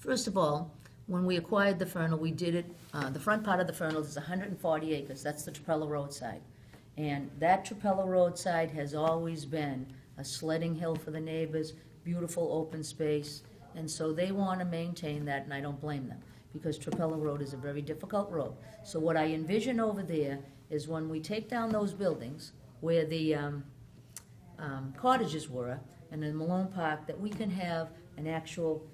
First of all, when we acquired the Fernald, we did it, the front part of the Fernald is 140 acres. That's the Trapello Road side. And that Trapello Road side has always been a sledding hill for the neighbors, beautiful open space. And so they want to maintain that, and I don't blame them, because Trapello Road is a very difficult road. So what I envision over there is when we take down those buildings where the cottages were, and in Malone Park, that we can have an actual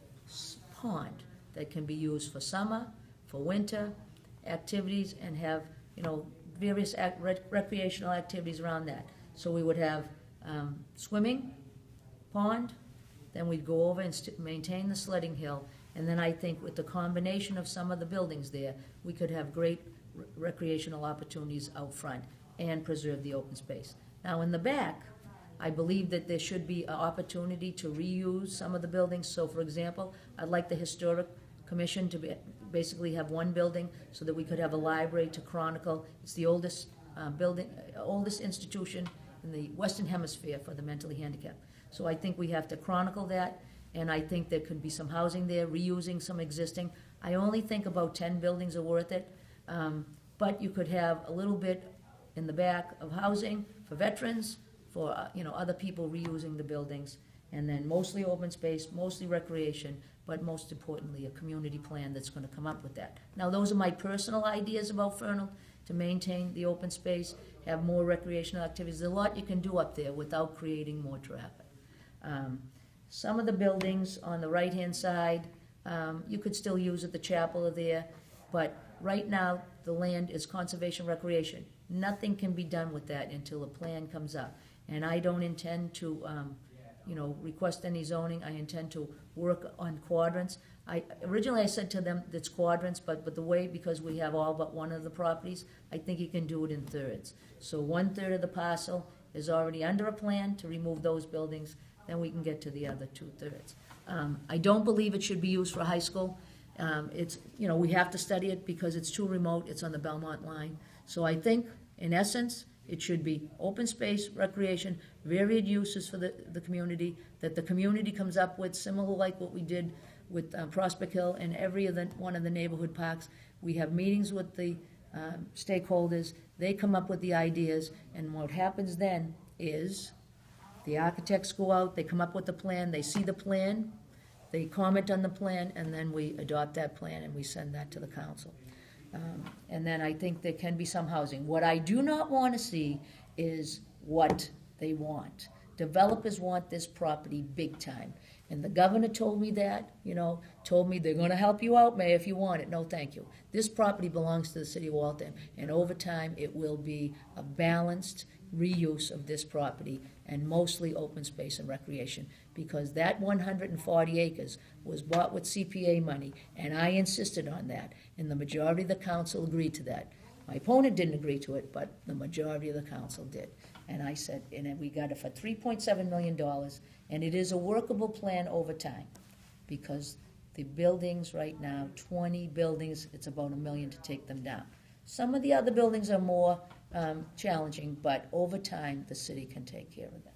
pond that can be used for summer, for winter activities, and have, you know, various recreational activities around that. So we would have swimming, pond, then we'd go over and maintain the sledding hill, and then I think with the combination of some of the buildings there, we could have great recreational opportunities out front and preserve the open space. Now in the back, I believe that there should be an opportunity to reuse some of the buildings. So for example, I'd like the Historic Commission to basically have one building so that we could have a library to chronicle. It's the oldest oldest institution in the Western Hemisphere for the mentally handicapped. So I think we have to chronicle that, and I think there could be some housing there, reusing some existing. I only think about 10 buildings are worth it, but you could have a little bit in the back of housing for veterans, for other people reusing the buildings, and then mostly open space, mostly recreation, but most importantly, a community plan that's going to come up with that. Now, those are my personal ideas about Fernald, to maintain the open space, have more recreational activities. There's a lot you can do up there without creating more traffic. Some of the buildings on the right-hand side, you could still use at the chapel or there, but right now, the land is conservation recreation. Nothing can be done with that until a plan comes up. And I don't intend to request any zoning. I intend to work on quadrants. Originally I said to them it's quadrants, but the way, because we have all but one of the properties, I think you can do it in thirds. So 1/3 of the parcel is already under a plan to remove those buildings, then we can get to the other 2/3. I don't believe it should be used for a high school. We have to study it because it's too remote. It's on the Belmont line. So I think, in essence, it should be open space, recreation, varied uses for the community, that the community comes up with, similar like what we did with Prospect Hill and every one of the neighborhood parks. We have meetings with the stakeholders. They come up with the ideas, and what happens then is the architects go out, they come up with the plan, they see the plan, they comment on the plan, and then we adopt that plan and we send that to the council. And then I think there can be some housing. What I do not want to see is what they want. Developers want this property big time. And the governor told me that, told me they're going to help you out, Mayor, if you want it. No, thank you. This property belongs to the city of Waltham, and over time it will be a balanced reuse of this property and mostly open space and recreation, because that 140 acres was bought with CPA money, and I insisted on that, and the majority of the council agreed to that. My opponent didn't agree to it, but the majority of the council did. And I said, and we got it for $3.7 million, and it is a workable plan over time, because the buildings right now, 20 buildings, it's about $1 million to take them down. Some of the other buildings are more challenging, but over time, the city can take care of that.